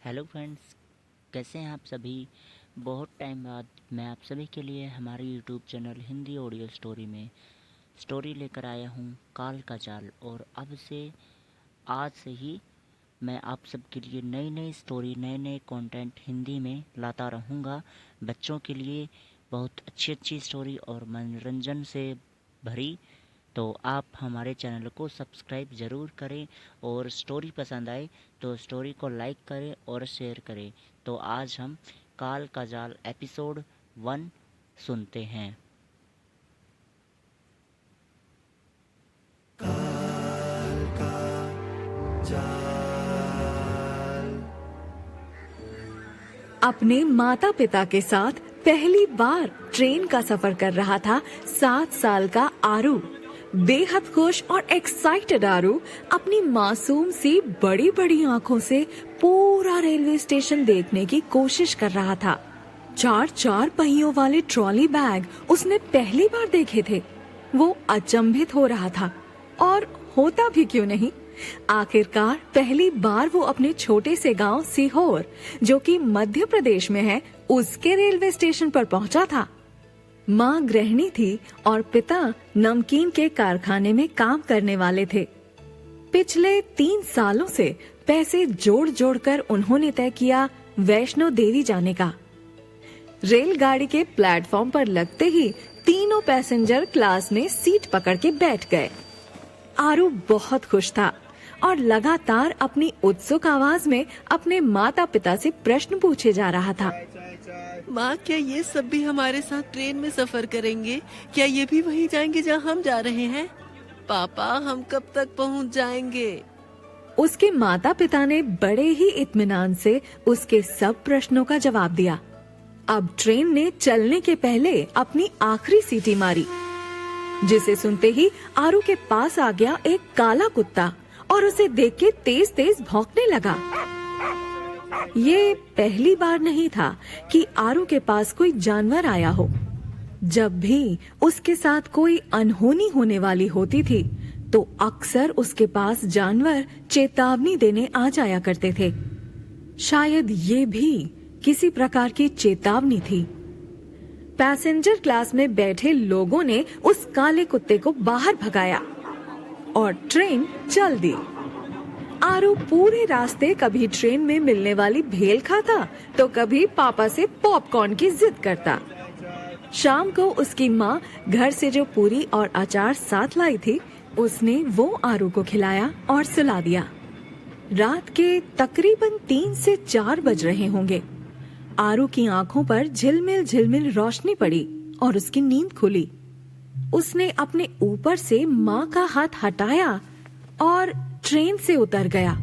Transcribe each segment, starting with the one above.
Hello friends, कैसे हैं आप सभी। बहुत टाइम बाद मैं आप सभी के लिए हमारे YouTube channel Hindi audio story में स्टोरी लेकर आया हूं, काल का जाल। और अब से आज से ही मैं आप सबके लिए नई नई स्टोरी, नए नए कंटेंट हिंदी में लाता रहूँगा। बच्चों के लिए बहुत अच्छी अच्छी स्टोरी और मनोरंजन से भरी। तो आप हमारे चैनल को सब्सक्राइब ज़रूर करें और स्टोरी पसंद आए तो स्टोरी को लाइक करें और शेयर करें। तो आज हम काल का जाल एपिसोड 1 सुनते हैं। काल का जाल। अपने माता पिता के साथ पहली बार ट्रेन का सफर कर रहा था 7 साल का आरू। बेहद खुश और एक्साइटेड आरू अपनी मासूम सी बड़ी बड़ी आंखों से पूरा रेलवे स्टेशन देखने की कोशिश कर रहा था। 4 पहियों वाले ट्रॉली बैग उसने पहली बार देखे थे। वो अचंभित हो रहा था, और होता भी क्यों नहीं। आखिरकार पहली बार वो अपने छोटे से गांव सीहोर, जो कि मध्य प्रदेश में है, उसके रेलवे स्टेशन पर पहुंचा था। माँ गृहिणी थी और पिता नमकीन के कारखाने में काम करने वाले थे। पिछले 3 सालों से पैसे जोड़ जोड़ कर उन्होंने तय किया वैष्णो देवी जाने का। रेलगाड़ी के प्लेटफॉर्म पर लगते ही तीनों पैसेंजर क्लास में सीट पकड़ के बैठ गए। आरू बहुत खुश था और लगातार अपनी उत्सुक आवाज में अपने माता पिता से प्रश्न पूछे जा रहा था। माँ, क्या ये सब भी हमारे साथ ट्रेन में सफर करेंगे? क्या ये भी वहीं जाएंगे जहाँ हम जा रहे हैं? पापा, हम कब तक पहुँच जाएंगे? उसके माता पिता ने बड़े ही इत्मीनान से उसके सब प्रश्नों का जवाब दिया। अब ट्रेन ने चलने के पहले अपनी आखिरी सीटी मारी, जिसे सुनते ही आरू के पास आ गया एक काला कुत्ता और उसे देख के तेज तेज भौंकने लगा। ये पहली बार नहीं था कि आरू के पास कोई जानवर आया हो। जब भी उसके साथ कोई अनहोनी होने वाली होती थी, तो अक्सर उसके पास जानवर चेतावनी देने आ जाया करते थे। शायद ये भी किसी प्रकार की चेतावनी थी। पैसेंजर क्लास में बैठे लोगों ने उस काले कुत्ते को बाहर भगाया और ट्रेन चल दी। आरू पूरे रास्ते कभी ट्रेन में मिलने वाली भेल खाता तो कभी पापा से पॉपकॉर्न की जिद करता। शाम को उसकी माँ घर से जो पूरी और अचार साथ लाई थी, उसने वो आरू को खिलाया और सुला दिया। रात के तकरीबन 3 से 4 बज रहे होंगे। आरू की आंखों पर झिलमिल झिलमिल रोशनी पड़ी और उसकी नींद खुली। उसने अपने ऊपर से माँ का हाथ हटाया और ट्रेन से उतर गया।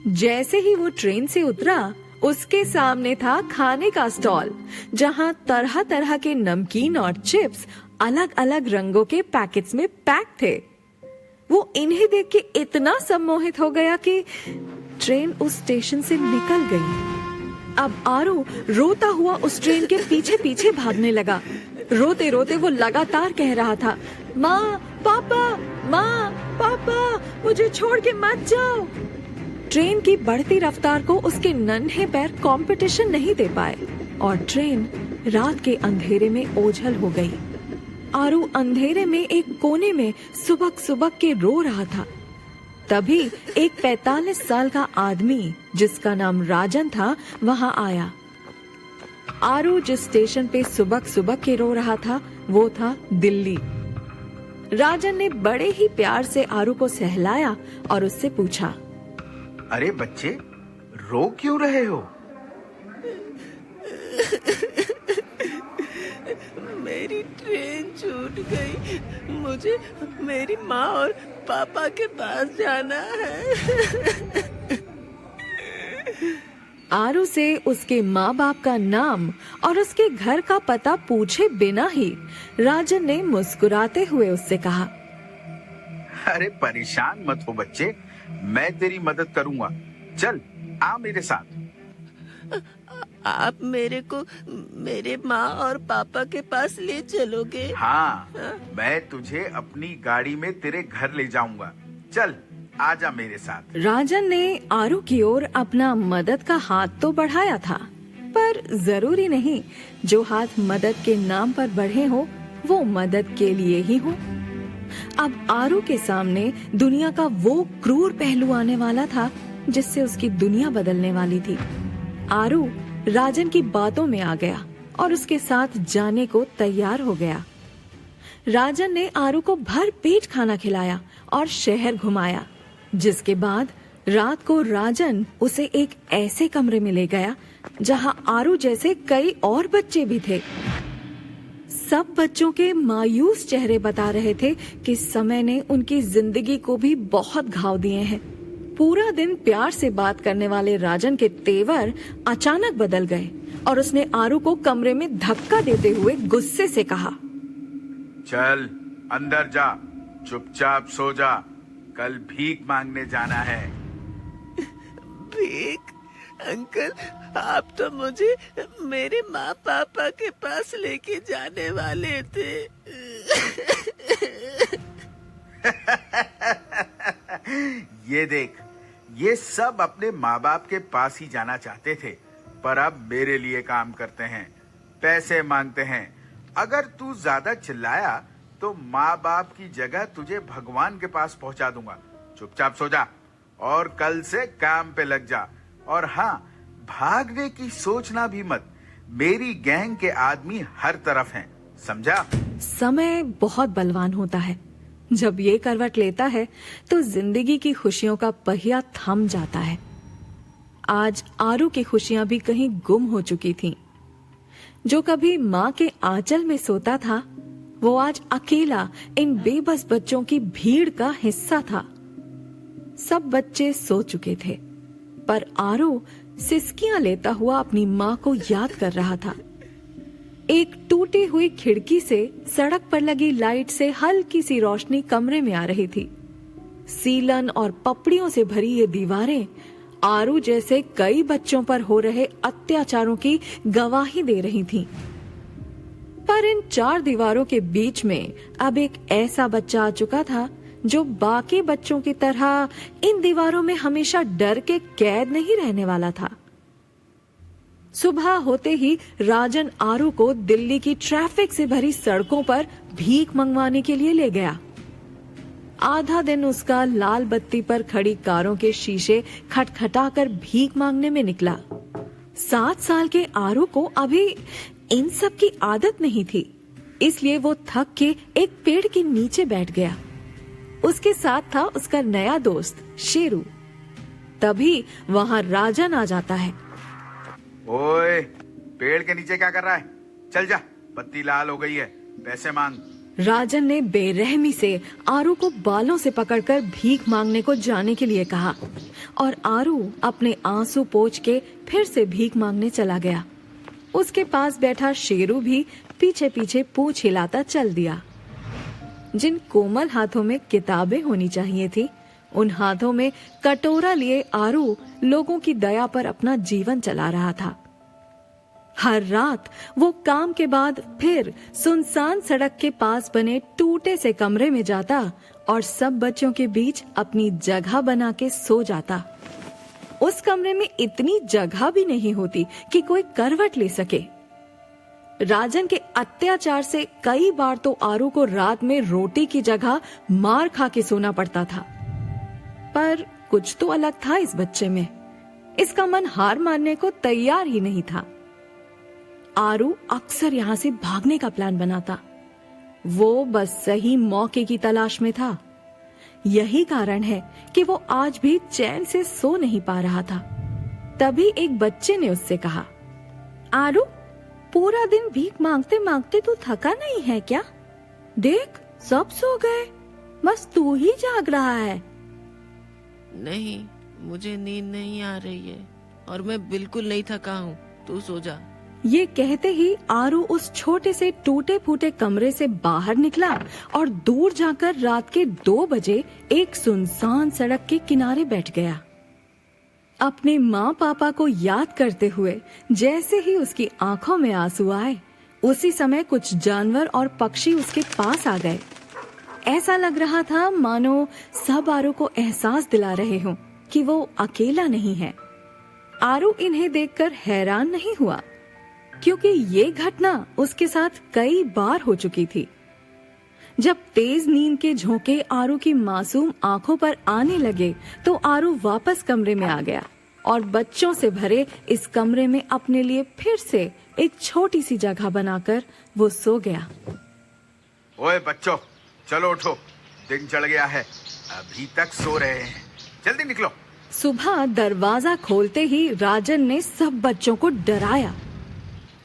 जैसे ही वो ट्रेन से उतरा, उसके सामने था खाने का स्टॉल, जहाँ तरह तरह के नमकीन और चिप्स अलग अलग रंगों के पैकेट्स में पैक थे। वो इन्हें देख के इतना सम्मोहित हो गया कि ट्रेन उस स्टेशन से निकल गई। अब आरू रोता हुआ उस ट्रेन के पीछे पीछे भागने लगा। रोते रोते वो लगातार कह रहा था, माँ, पापा, माँ, पापा, मुझे छोड़ के मत जाओ। ट्रेन की बढ़ती रफ्तार को उसके नन्हे पैर कंपटीशन नहीं दे पाए और ट्रेन रात के अंधेरे में ओझल हो गई। आरू अंधेरे में एक कोने में सुबक सुबक के रो रहा था। तभी एक 45 साल का आदमी, जिसका नाम राजन था, वहां आया। आरू जिस स्टेशन पे सुबक सुबक के रो रहा था, वो था दिल्ली। राजन ने बड़े ही प्यार से आरू को सहलाया और उससे पूछा, अरे बच्चे, रो क्यों रहे हो? मेरी ट्रेन छूट गई। मुझे मेरी माँ और पापा के पास जाना है। आरू से उसके माँ बाप का नाम और उसके घर का पता पूछे बिना ही राजन ने मुस्कुराते हुए उससे कहा, अरे परेशान मत हो बच्चे, मैं तेरी मदद करूंगा। चल आ मेरे साथ। आप मेरे को मेरे माँ और पापा के पास ले चलोगे? हाँ, मैं तुझे अपनी गाड़ी में तेरे घर ले जाऊंगा। चल आजा मेरे साथ। राजन ने आरू की ओर अपना मदद का हाथ तो बढ़ाया था, पर जरूरी नहीं जो हाथ मदद के नाम पर बढ़े हो वो मदद के लिए ही हो। अब आरू के सामने दुनिया का वो क्रूर पहलू आने वाला था जिससे उसकी दुनिया बदलने वाली थी। आरू राजन की बातों में आ गया और उसके साथ जाने को तैयार हो गया। राजन ने आरू को भर पेट खाना खिलाया और शहर घुमाया, जिसके बाद रात को राजन उसे एक ऐसे कमरे में ले गया जहां आरू जैसे कई और बच्चे भी थे। सब बच्चों के मायूस चेहरे बता रहे थे कि समय ने उनकी जिंदगी को भी बहुत घाव दिए हैं। पूरा दिन प्यार से बात करने वाले राजन के तेवर अचानक बदल गए और उसने आरू को कमरे में धक्का देते हुए गुस्से से कहा, चल अंदर जा, चुपचाप सो जा, कल भीख मांगने जाना है। भीख? अंकल, आप तो मुझे मेरे माँ पापा के पास लेके जाने वाले थे। ये देख, ये सब अपने माँ बाप के पास ही जाना चाहते थे, पर अब मेरे लिए काम करते हैं, पैसे मांगते हैं। अगर तू ज्यादा चिल्लाया तो माँ बाप की जगह तुझे भगवान के पास पहुंचा दूंगा। चुपचाप सो जा और कल से काम पे लग जा। और हाँ, भागने की सोचना भी मत, मेरी गैंग के आदमी हर तरफ हैं, समझा? समय बहुत बलवान होता है। जब ये करवट लेता है तो जिंदगी की खुशियों का पहिया थम जाता है। आज आरू की खुशियां भी कहीं गुम हो चुकी थीं। जो कभी माँ के आंचल में सोता था, वो आज अकेला इन बेबस बच्चों की भीड़ का हिस्सा था। सब बच्चे सो चुके थे, पर आरू सिसकियां लेता हुआ अपनी माँ को याद कर रहा था। एक टूटी हुई खिड़की से सड़क पर लगी लाइट से हल्की सी रोशनी कमरे में आ रही थी। सीलन और पपड़ियों से भरी ये दीवारें आरू जैसे कई बच्चों पर हो रहे अत्याचारों की गवाही दे रही थीं। पर इन चार दीवारों के बीच में अब एक ऐसा बच्चा आ चुका था जो बाकी बच्चों की तरह इन दीवारों में हमेशा डर के कैद नहीं रहने वाला था। सुबह होते ही राजन आरू को दिल्ली की ट्रैफिक से भरी सड़कों पर भीख मंगवाने के लिए ले गया। आधा दिन उसका लाल बत्ती पर खड़ी कारों के शीशे खटखटाकर भीख मांगने में निकला। 7 साल के आरू को अभी इन सब की आदत नहीं थी, इसलिए वो थक के एक पेड़ के नीचे बैठ गया। उसके साथ था उसका नया दोस्त शेरू। तभी वहां राजन आ जाता है। ओए, पेड़ के नीचे क्या कर रहा है? चल जा, बत्ती लाल हो गई है, पैसे मांग। राजन ने बेरहमी से आरू को बालों से पकड़कर भीख मांगने को जाने के लिए कहा और आरू अपने आंसू पोंछ के फिर से भीख मांगने चला गया। उसके पास बैठा शेरू भी पीछे पीछे पूंछ हिलाता चल दिया। जिन कोमल हाथों में किताबें होनी चाहिए थी, उन हाथों में कटोरा लिए आरू लोगों की दया पर अपना जीवन चला रहा था। हर रात वो काम के बाद फिर सुनसान सड़क के पास बने टूटे से कमरे में जाता और सब बच्चों के बीच अपनी जगह बना के सो जाता। उस कमरे में इतनी जगह भी नहीं होती कि कोई करवट ले सके। राजन के अत्याचार से कई बार तो आरू को रात में रोटी की जगह मार खा के सोना पड़ता था। पर कुछ तो अलग था इस बच्चे में। इसका मन हार मानने को तैयार ही नहीं था। आरू अक्सर यहाँ से भागने का प्लान बनाता। वो बस सही मौके की तलाश में था। यही कारण है कि वो आज भी चैन से सो नहीं पा रहा था। तभी एक बच्चे ने उससे कहा, आरू, पूरा दिन भीख मांगते मांगते तू थका नहीं है क्या? देख, सब सो गए, बस तू ही जाग रहा है। नहीं, मुझे नींद नहीं आ रही है और मैं बिल्कुल नहीं थका हूँ, तू सो जा। ये कहते ही आरू उस छोटे से टूटे फूटे कमरे से बाहर निकला और दूर जाकर रात के 2 बजे एक सुनसान सड़क के किनारे बैठ गया। अपने माँ पापा को याद करते हुए जैसे ही उसकी आंखों में आंसू आए, उसी समय कुछ जानवर और पक्षी उसके पास आ गए। ऐसा लग रहा था मानो सब आरू को एहसास दिला रहे हों कि वो अकेला नहीं है। आरू इन्हें देखकर हैरान नहीं हुआ, क्योंकि ये घटना उसके साथ कई बार हो चुकी थी। जब तेज नींद के झोंके आरू की मासूम आंखों पर आने लगे तो आरू वापस कमरे में आ गया और बच्चों से भरे इस कमरे में अपने लिए फिर से एक छोटी सी जगह बनाकर वो सो गया। ओए बच्चों, चलो उठो, दिन चढ़ गया है, अभी तक सो रहे हैं, जल्दी निकलो। सुबह दरवाजा खोलते ही राजन ने सब बच्चों को डराया।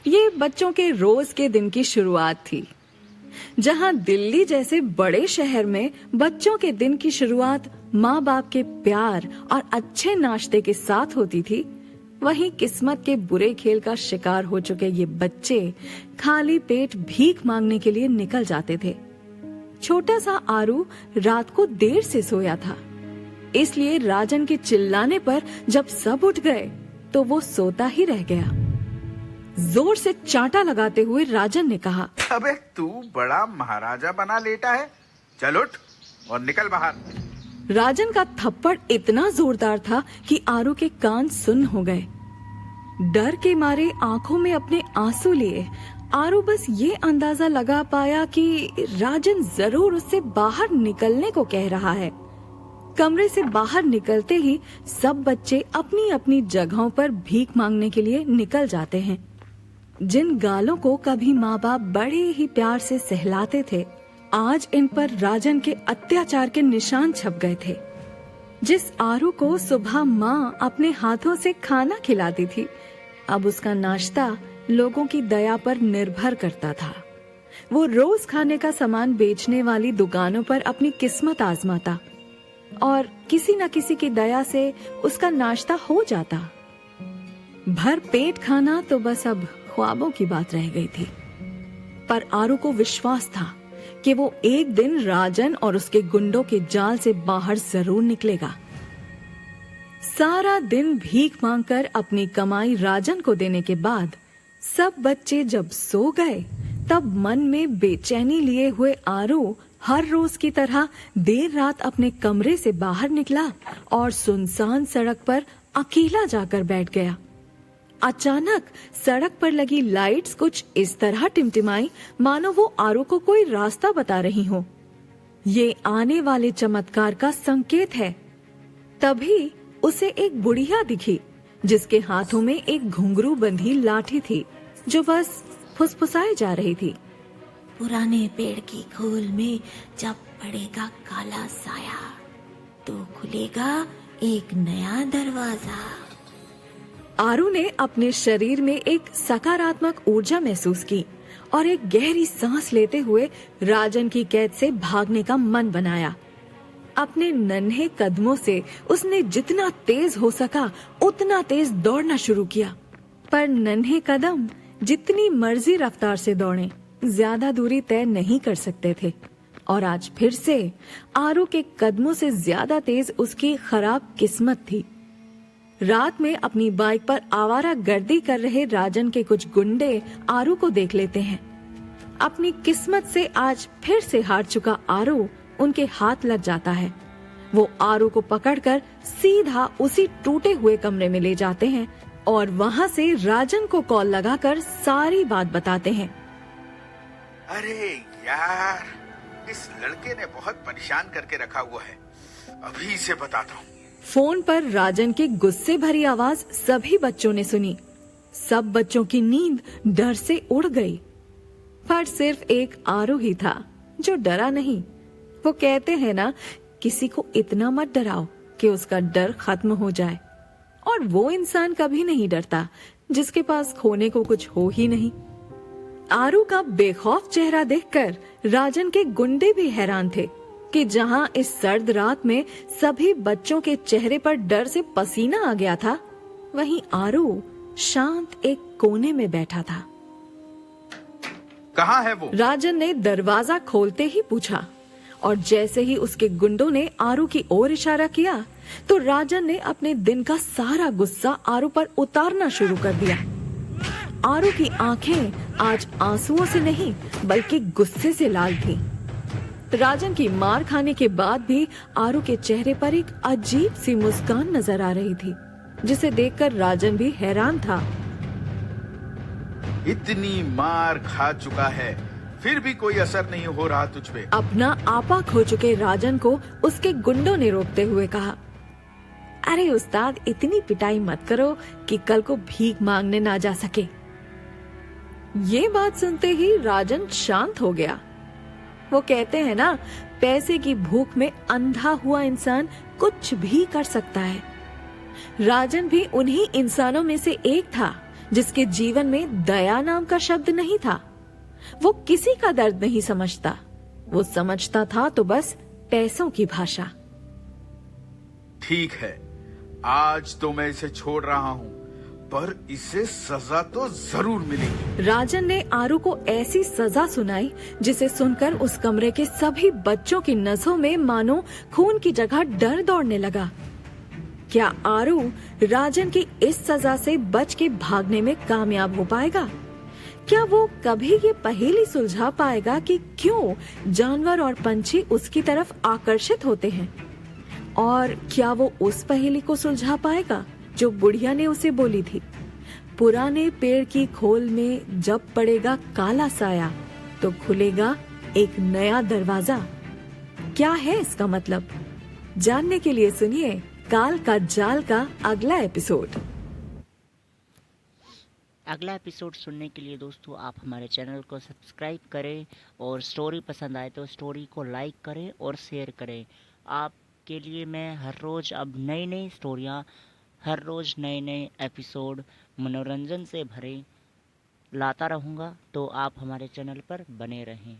ये बच्चों के रोज के दिन की शुरुआत थी। जहां दिल्ली जैसे बड़े शहर में बच्चों के दिन की शुरुआत माँ बाप के प्यार और अच्छे नाश्ते के साथ होती थी, वहीं किस्मत के बुरे खेल का शिकार हो चुके ये बच्चे खाली पेट भीख मांगने के लिए निकल जाते थे। छोटा सा आरू रात को देर से सोया था, इसलिए राजन के चिल्लाने पर जब सब उठ गए तो वो सोता ही रह गया। जोर से चांटा लगाते हुए राजन ने कहा, अबे तू बड़ा महाराजा बना लेटा है, चल उठ और निकल बाहर। राजन का थप्पड़ इतना जोरदार था कि आरू के कान सुन्न हो गए। डर के मारे आंखों में अपने आंसू लिए आरू बस ये अंदाजा लगा पाया कि राजन जरूर उससे बाहर निकलने को कह रहा है। कमरे से बाहर निकलते ही सब बच्चे अपनी अपनी जगहों पर भीख मांगने के लिए निकल जाते हैं। जिन गालों को कभी माँ बाप बड़े ही प्यार से सहलाते थे, आज इन पर राजन के अत्याचार के निशान छप गए थे। जिस आरू को सुबह माँ अपने हाथों से खाना खिलाती थी, अब उसका नाश्ता लोगों की दया पर निर्भर करता था। वो रोज खाने का सामान बेचने वाली दुकानों पर अपनी किस्मत आजमाता और किसी न किसी की दया से उसका नाश्ता हो जाता। भर पेट खाना तो बस अब ख्वाबों की बात रह गई थी। पर आरू को विश्वास था कि वो एक दिन राजन और उसके गुंडों के जाल से बाहर जरूर निकलेगा। सारा दिन भीख मांगकर अपनी कमाई राजन को देने के बाद सब बच्चे जब सो गए, तब मन में बेचैनी लिए हुए आरू हर रोज की तरह देर रात अपने कमरे से बाहर निकला और सुनसान सड़क पर अकेला जाकर बैठ गया। अचानक सड़क पर लगी लाइट्स कुछ इस तरह टिमटिमाई मानो वो आरू को कोई रास्ता बता रही हो। ये आने वाले चमत्कार का संकेत है। तभी उसे एक बुढ़िया दिखी जिसके हाथों में एक घुंघरू बंधी लाठी थी, जो बस फुसफुसाए जा रही थी। पुराने पेड़ की खोल में जब पड़ेगा काला साया तो खुलेगा एक नया दरवाजा। आरू ने अपने शरीर में एक सकारात्मक ऊर्जा महसूस की और एक गहरी सांस लेते हुए राजन की कैद से भागने का मन बनाया। अपने नन्हे कदमों से उसने जितना तेज हो सका उतना तेज दौड़ना शुरू किया, पर नन्हे कदम जितनी मर्जी रफ्तार से दौड़े ज्यादा दूरी तय नहीं कर सकते थे। और आज फिर से आरू के कदमों से ज्यादा तेज उसकी खराब किस्मत थी। रात में अपनी बाइक पर आवारा गर्दी कर रहे राजन के कुछ गुंडे आरू को देख लेते हैं। अपनी किस्मत से आज फिर से हार चुका आरू उनके हाथ लग जाता है। वो आरू को पकड़कर सीधा उसी टूटे हुए कमरे में ले जाते हैं और वहाँ से राजन को कॉल लगाकर सारी बात बताते हैं। अरे यार, इस लड़के ने बहुत परेशान करके रखा हुआ है, अभी इसे बताता हूँ। फोन पर राजन की गुस्से भरी आवाज सभी बच्चों ने सुनी। सब बच्चों की नींद डर से उड़ गई, पर सिर्फ एक आरू ही था जो डरा नहीं। वो कहते हैं ना, किसी को इतना मत डराओ कि उसका डर खत्म हो जाए। और वो इंसान कभी नहीं डरता जिसके पास खोने को कुछ हो ही नहीं। आरू का बेखौफ चेहरा देखकर राजन के गुंडे भी हैरान थे कि जहां इस सर्द रात में सभी बच्चों के चेहरे पर डर से पसीना आ गया था, वहीं आरू शांत एक कोने में बैठा था। कहाँ है वो? राजन ने दरवाजा खोलते ही पूछा और जैसे ही उसके गुंडों ने आरू की ओर इशारा किया तो राजन ने अपने दिन का सारा गुस्सा आरू पर उतारना शुरू कर दिया। आरू की आंखें आज आंसुओं से नहीं बल्कि गुस्से से लाल थीं। राजन की मार खाने के बाद भी आरू के चेहरे पर एक अजीब सी मुस्कान नजर आ रही थी, जिसे देखकर राजन भी हैरान था। इतनी मार खा चुका है, फिर भी कोई असर नहीं हो रहा तुझ पे। अपना आपा खो चुके राजन को उसके गुंडों ने रोकते हुए कहा, अरे उस्ताद, इतनी पिटाई मत करो कि कल को भीख मांगने ना जा सके। ये बात सुनते ही राजन शांत हो गया। वो कहते हैं ना, पैसे की भूख में अंधा हुआ इंसान कुछ भी कर सकता है। राजन भी उन्हीं इंसानों में से एक था जिसके जीवन में दया नाम का शब्द नहीं था। वो किसी का दर्द नहीं समझता, वो समझता था तो बस पैसों की भाषा। ठीक है, आज तो मैं इसे छोड़ रहा हूँ, पर इसे सजा तो जरूर मिलेगी। राजन ने आरू को ऐसी सजा सुनाई जिसे सुनकर उस कमरे के सभी बच्चों की नसों में मानो खून की जगह डर दौड़ने लगा। क्या आरू राजन की इस सजा से बच के भागने में कामयाब हो पाएगा? क्या वो कभी ये पहेली सुलझा पाएगा कि क्यों जानवर और पंछी उसकी तरफ आकर्षित होते हैं? और क्या वो उस पहेली को सुलझा पाएगा जो बुढ़िया ने उसे बोली थी, पुराने पेड़ की खोल में जब पड़ेगा काला साया तो खुलेगा एक नया दरवाजा? क्या है इसका मतलब? जानने के लिए सुनिए काल का जाल का अगला एपिसोड। अगला एपिसोड सुनने के लिए दोस्तों आप हमारे चैनल को सब्सक्राइब करें और स्टोरी पसंद आए तो स्टोरी को लाइक करें और शेयर करें। आपके लिए मैं हर रोज़ अब नई नई स्टोरियाँ, हर रोज़ नए नए एपिसोड मनोरंजन से भरे लाता रहूँगा, तो आप हमारे चैनल पर बने रहें।